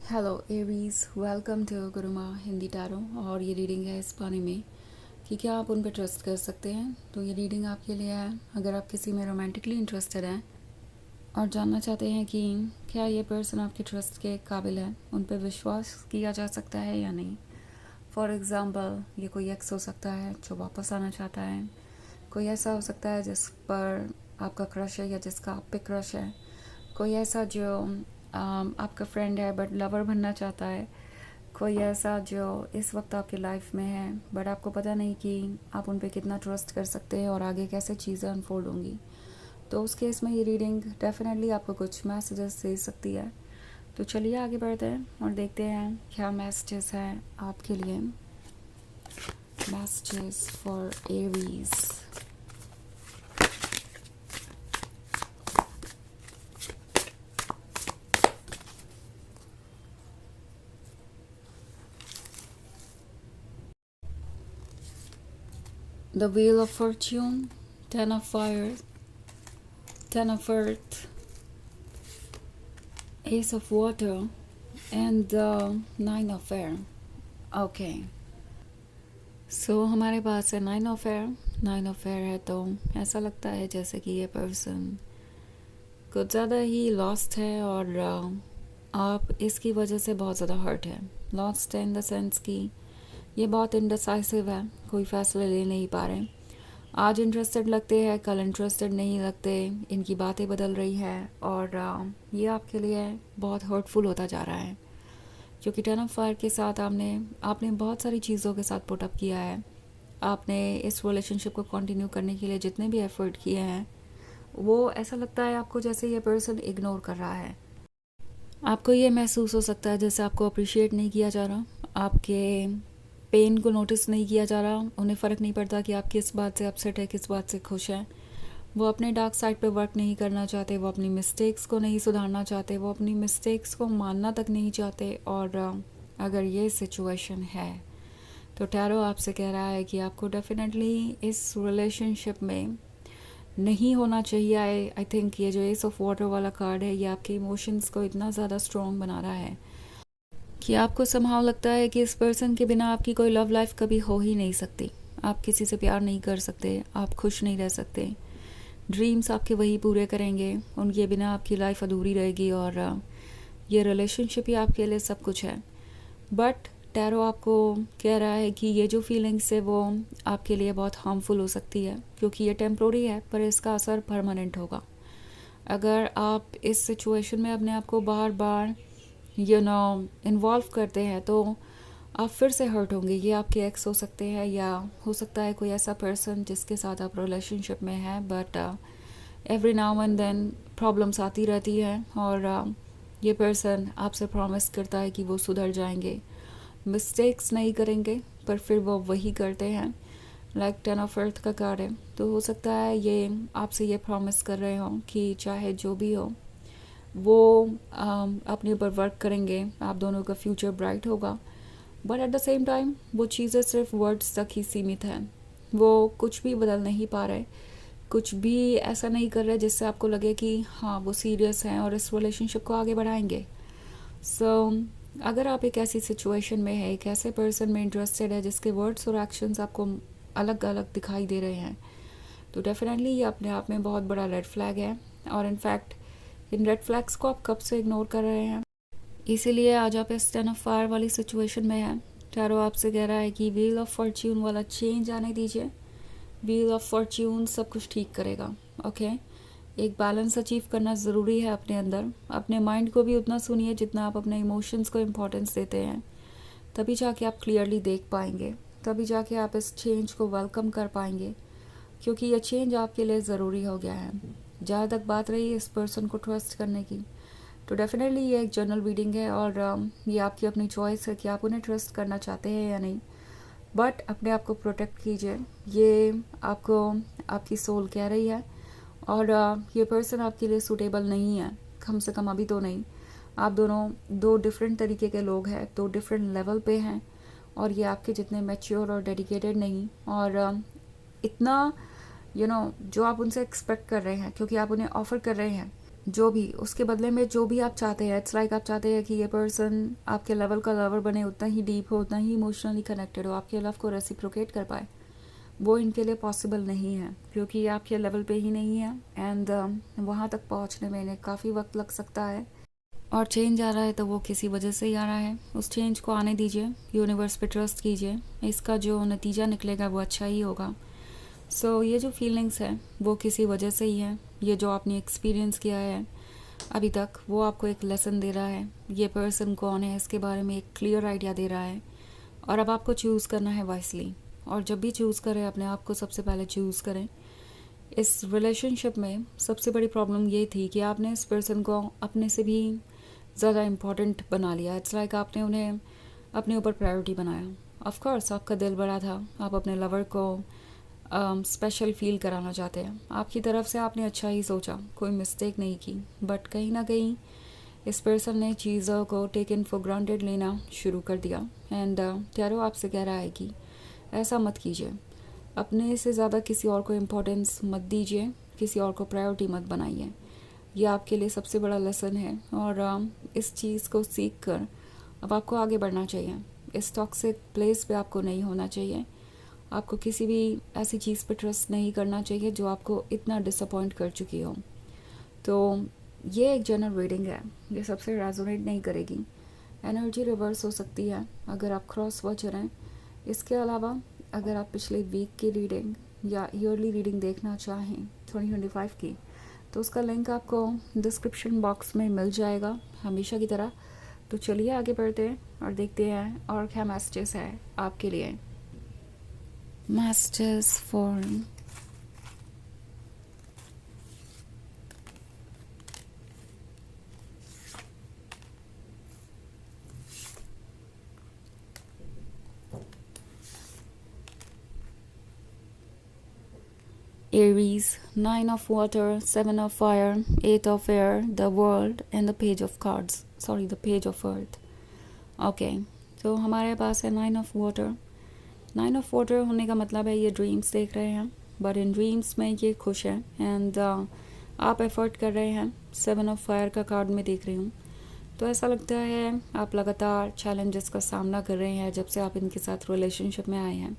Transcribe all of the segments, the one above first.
Hello Aries, welcome to Guruma Hindi tarot. और ये reading है इस बारे में कि क्या आप उन पर ट्रस्ट कर सकते हैं। तो ये रीडिंग आपके लिए है अगर आप किसी में रोमांटिकली इंटरेस्टेड हैं और जानना चाहते हैं कि क्या ये पर्सन आपके ट्रस्ट के काबिल है, उन पर विश्वास किया जा सकता है या नहीं। फॉर एग्ज़ाम्पल, ये कोई एक्स हो सकता है जो वापस आना चाहता है, कोई ऐसा हो सकता है जिस पर आपका क्रश है या जिसका आप पे क्रश है, कोई ऐसा जो आपका फ्रेंड है बट लवर बनना चाहता है, कोई ऐसा जो इस वक्त आपकी लाइफ में है बट आपको पता नहीं कि आप उन पे कितना ट्रस्ट कर सकते हैं और आगे कैसे चीज़ें अनफोल्ड होंगी। तो उस केस में ये रीडिंग डेफिनेटली आपको कुछ मैसेजेस दे सकती है। तो चलिए आगे बढ़ते हैं और देखते हैं क्या मैसेजेस हैं आपके लिए। Messages for Aries. The Wheel of Fortune, Ten of Fire, Ten of Earth, Ace of Water and Nine of Air. Okay, so हमारे पास है nine of air. Nine of air है तो ऐसा लगता है जैसे कि ये पर्सन कुछ ज़्यादा ही लॉस्ट है और आप इसकी वजह से बहुत ज़्यादा हर्ट है। लॉस्ट है इन द सेंस कि ये बहुत इनडिसाइसिव है, कोई फैसले ले नहीं पा रहे। आज इंटरेस्टेड लगते हैं, कल इंटरेस्टेड नहीं लगते, इनकी बातें बदल रही है और ये आपके लिए बहुत हर्टफुल होता जा रहा है क्योंकि टेन ऑफ फायर के साथ आपने बहुत सारी चीज़ों के साथ पुट अप किया है। आपने इस रिलेशनशिप को कंटिन्यू करने के लिए जितने भी एफर्ट किए हैं वो ऐसा लगता है आपको जैसे ये पर्सन इग्नोर कर रहा है। आपको ये महसूस हो सकता है जैसे आपको अप्रिशिएट नहीं किया जा रहा, आपके पेन को नोटिस नहीं किया जा रहा। उन्हें फ़र्क नहीं पड़ता कि आप किस बात से अपसेट है, किस बात से खुश हैं। वो अपने डार्क साइड पे वर्क नहीं करना चाहते, वो अपनी मिस्टेक्स को नहीं सुधारना चाहते, वो अपनी मिस्टेक्स को मानना तक नहीं चाहते। और अगर ये सिचुएशन है तो टैरो आपसे कह रहा है कि आपको डेफिनेटली इस रिलेशनशिप में नहीं होना चाहिए। आई थिंक ये जो एस ऑफ वाटर वाला कार्ड है ये आपके इमोशंस को इतना ज़्यादा स्ट्रॉन्ग बना रहा है कि आपको समहाउ लगता है कि इस पर्सन के बिना आपकी कोई लव लाइफ कभी हो ही नहीं सकती। आप किसी से प्यार नहीं कर सकते, आप खुश नहीं रह सकते, ड्रीम्स आपके वही पूरे करेंगे, उनके बिना आपकी लाइफ अधूरी रहेगी और ये रिलेशनशिप ही आपके लिए सब कुछ है। बट टैरो आपको कह रहा है कि ये जो फीलिंग्स है वो आपके लिए बहुत हार्मफुल हो सकती है क्योंकि ये टेम्प्रोरी है पर इसका असर परमानेंट होगा। अगर आप इस सिचुएशन में अपने आप को बार बार इन्वॉल्व करते हैं तो आप फिर से हर्ट होंगे। ये आपके एक्स हो सकते हैं या हो सकता है कोई ऐसा पर्सन जिसके साथ आप रिलेशनशिप में हैं but every now and then problems आती रहती हैं और ये पर्सन आपसे प्रॉमिस करता है कि वो सुधर जाएंगे, मिस्टेक्स नहीं करेंगे, पर फिर वो वही करते हैं। लाइक टेन ऑफ अर्थ का कार्ड है तो हो सकता है ये आपसे ये प्रॉमिस कर रहे हों कि चाहे जो भी हो वो अपने ऊपर वर्क करेंगे, आप दोनों का फ्यूचर ब्राइट होगा। But at the same time वो चीज़ें सिर्फ वर्ड्स तक ही सीमित हैं। वो कुछ भी बदल नहीं पा रहे, कुछ भी ऐसा नहीं कर रहे जिससे आपको लगे कि हाँ वो सीरियस हैं और इस रिलेशनशिप को आगे बढ़ाएंगे। अगर आप एक ऐसी सिचुएशन में है, एक ऐसे पर्सन में इंटरेस्टेड है जिसके वर्ड्स और एक्शंस आपको अलग अलग दिखाई दे रहे हैं, तो डेफिनेटली ये अपने आप में बहुत बड़ा रेड फ्लैग है। और इनफैक्ट इन रेड फ्लैग्स को आप कब से इग्नोर कर रहे हैं, इसीलिए आज आप इस टेन ऑफ फायर वाली सिचुएशन में हैं। टैरो आपसे कह रहा है कि व्हील ऑफ फॉर्च्यून वाला चेंज आने दीजिए। व्हील ऑफ फॉर्च्यून सब कुछ ठीक करेगा। ओके, एक बैलेंस अचीव करना ज़रूरी है अपने अंदर। अपने माइंड को भी उतना सुनिए जितना आप अपने इमोशंस को इम्पोर्टेंस देते हैं, तभी जाके आप क्लियरली देख पाएंगे, तभी जाके आप इस चेंज को वेलकम कर पाएंगे क्योंकि ये चेंज आपके लिए ज़रूरी हो गया है। जहाँ तक बात रही इस पर्सन को ट्रस्ट करने की, तो डेफिनेटली ये एक जर्नल रीडिंग है और ये आपकी अपनी चॉइस है कि आप उन्हें ट्रस्ट करना चाहते हैं या नहीं। बट अपने आप को प्रोटेक्ट कीजिए, ये आपको आपकी सोल कह रही है। और ये पर्सन आपके लिए सूटेबल नहीं है, कम से कम अभी तो नहीं। आप दोनों दो डिफरेंट तरीके के लोग हैं, दो डिफरेंट लेवल पे हैं और ये आपके जितने मैच्योर और डेडिकेटेड नहीं और इतना जो आप उनसे एक्सपेक्ट कर रहे हैं, क्योंकि आप उन्हें ऑफ़र कर रहे हैं जो भी उसके बदले में जो भी आप चाहते हैं, इट्स लाइक आप चाहते हैं कि ये पर्सन आपके लेवल का लवर बने, उतना ही डीप हो, उतना ही इमोशनली कनेक्टेड हो, आपके लव को रेसिप्रोकेट कर पाए। वो इनके लिए पॉसिबल नहीं है क्योंकि ये आपके लेवल पे ही नहीं है। एंड वहाँ तक पहुँचने में इन्हें काफ़ी वक्त लग सकता है। और चेंज आ रहा है तो वो किसी वजह से ही आ रहा है। उस चेंज को आने दीजिए, यूनिवर्स पे ट्रस्ट कीजिए, इसका जो नतीजा निकलेगा वो अच्छा ही होगा। सो ये जो फीलिंग्स है वो किसी वजह से ही है। ये जो आपने एक्सपीरियंस किया है अभी तक वो आपको एक लेसन दे रहा है। ये पर्सन कौन है इसके बारे में एक क्लियर आइडिया दे रहा है। और अब आपको चूज़ करना है वाइसली। और जब भी चूज़ करें अपने आप को सबसे पहले चूज़ करें। इस रिलेशनशिप में सबसे बड़ी प्रॉब्लम ये थी कि आपने इस पर्सन को अपने से भी ज़्यादा इम्पोर्टेंट बना लिया। इट्स लाइक आपने उन्हें अपने ऊपर प्रायोरिटी बनाया। ऑफ कोर्स आपका दिल बड़ा था, आप अपने लवर को स्पेशल फील कराना चाहते हैं। आपकी तरफ से आपने अच्छा ही सोचा, कोई मिस्टेक नहीं की। बट कहीं ना कहीं इस पर्सन ने चीज़ों को टेकन फॉर ग्रांटेड लेना शुरू कर दिया। एंड टैरो आपसे कह रहा है कि ऐसा मत कीजिए। अपने से ज़्यादा किसी और को इम्पोर्टेंस मत दीजिए, किसी और को प्रायोरिटी मत बनाइए। ये आपके लिए सबसे बड़ा लेसन है। और इस चीज़ को सीख कर अब आपको आगे बढ़ना चाहिए। इस टॉक्सिक प्लेस पे आपको नहीं होना चाहिए। आपको किसी भी ऐसी चीज़ पे ट्रस्ट नहीं करना चाहिए जो आपको इतना डिसअपॉइंट कर चुकी हो। तो ये एक जनरल रीडिंग है, ये सबसे रेजोनेट नहीं करेगी। एनर्जी रिवर्स हो सकती है अगर आप क्रॉस वॉच रहें। इसके अलावा अगर आप पिछले वीक की रीडिंग या ईयरली रीडिंग देखना चाहें 2025 की, तो उसका लिंक आपको डिस्क्रिप्शन बॉक्स में मिल जाएगा हमेशा की तरह। तो चलिए आगे बढ़ते हैं और देखते हैं और क्या मैसेजेस है आपके लिए। Messages for Aries, 9 of water, 7 of fire, 8 of air, the world and the page of cards. Sorry, the page of earth. Okay, तो हमारे पास है 9 of water. 9 of water होने का मतलब है ये ड्रीम्स देख रहे हैं, बट इन ड्रीम्स में ये खुश है। एंड आप एफर्ट कर रहे हैं। 7 of fire का कार्ड में देख रही हूँ, तो ऐसा लगता है आप लगातार चैलेंजेस का सामना कर रहे हैं जब से आप इनके साथ रिलेशनशिप में आए हैं।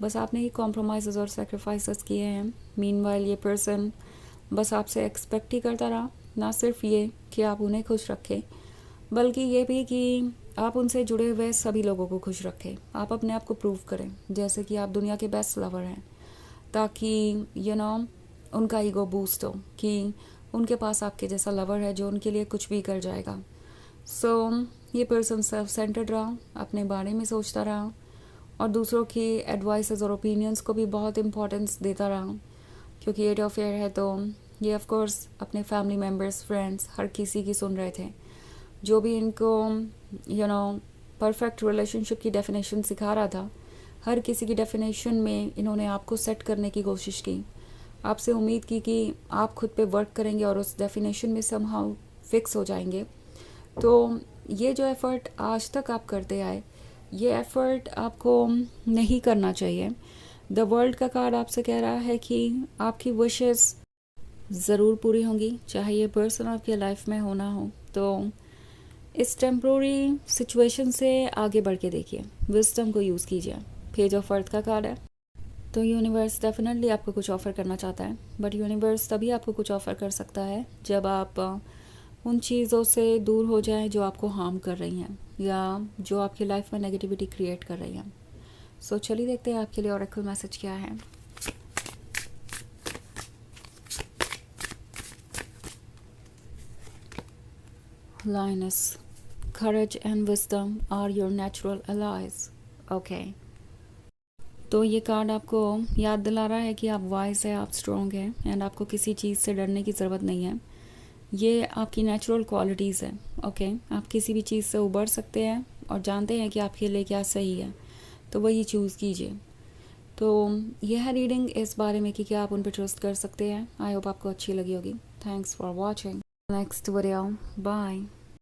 बस आपने ही कॉम्प्रोमाइज़ और सेक्रीफाइसेस किए हैं। मीनवाइल ये पर्सन बस आपसे एक्सपेक्ट ही करता रहा, ना सिर्फ ये कि आप उन्हें खुश रखें, बल्कि ये भी कि आप उनसे जुड़े हुए सभी लोगों को खुश रखें। आप अपने आप को प्रूव करें जैसे कि आप दुनिया के बेस्ट लवर हैं, ताकि उनका ईगो बूस्ट हो कि उनके पास आपके जैसा लवर है जो उनके लिए कुछ भी कर जाएगा। सो ये पर्सन सेल्फ सेंटर्ड रहा, अपने बारे में सोचता रहा और दूसरों की एडवाइसेस और ओपिनियंस को भी बहुत इम्पोर्टेंस देता रहा। क्योंकि 8 ऑफ एयर है तो ये ऑफ कोर्स अपने फैमिली मेम्बर्स, फ्रेंड्स, हर किसी की सुन रहे थे। जो भी इनको परफेक्ट रिलेशनशिप की डेफिनेशन सिखा रहा था, हर किसी की डेफिनेशन में इन्होंने आपको सेट करने की कोशिश की। आपसे उम्मीद की कि आप खुद पे वर्क करेंगे और उस डेफिनेशन में समहाउ फिक्स हो जाएंगे। तो ये जो एफ़र्ट आज तक आप करते आए, ये एफ़र्ट आपको नहीं करना चाहिए। द वर्ल्ड का कार्ड आपसे कह रहा है कि आपकी विशेस ज़रूर पूरी होंगी, चाहे ये पर्सन आपकी लाइफ में हो ना हो। तो इस टेम्प्रोरी सिचुएशन से आगे बढ़ के देखिए, विजडम को यूज़ कीजिए। पेज ऑफ अर्थ का कार्ड है, तो यूनिवर्स डेफिनेटली आपको कुछ ऑफ़र करना चाहता है। बट यूनिवर्स तभी आपको कुछ ऑफ़र कर सकता है जब आप उन चीज़ों से दूर हो जाएं जो आपको हार्म कर रही हैं या जो आपकी लाइफ में नेगेटिविटी क्रिएट कर रही हैं। सो चलिए देखते हैं आपके लिए ऑरेकल मैसेज क्या है। Lioness, courage and wisdom are your natural allies. Okay. तो ये कार्ड आपको याद दिला रहा है कि आप वाइज है, आप स्ट्रॉन्ग हैं एंड आपको किसी चीज़ से डरने की ज़रूरत नहीं है। ये आपकी नेचुरल क्वालिटीज़ है। ओके, आप किसी भी चीज़ से उबर सकते हैं और जानते हैं कि आपके लिए क्या सही है, तो वही चूज़ कीजिए। तो यह है रीडिंग इस बारे में कि क्या आप उन पर ट्रस्ट कर सकते हैं। आई होप आपको अच्छी लगी होगी। Thanks for watching. Next video, bye.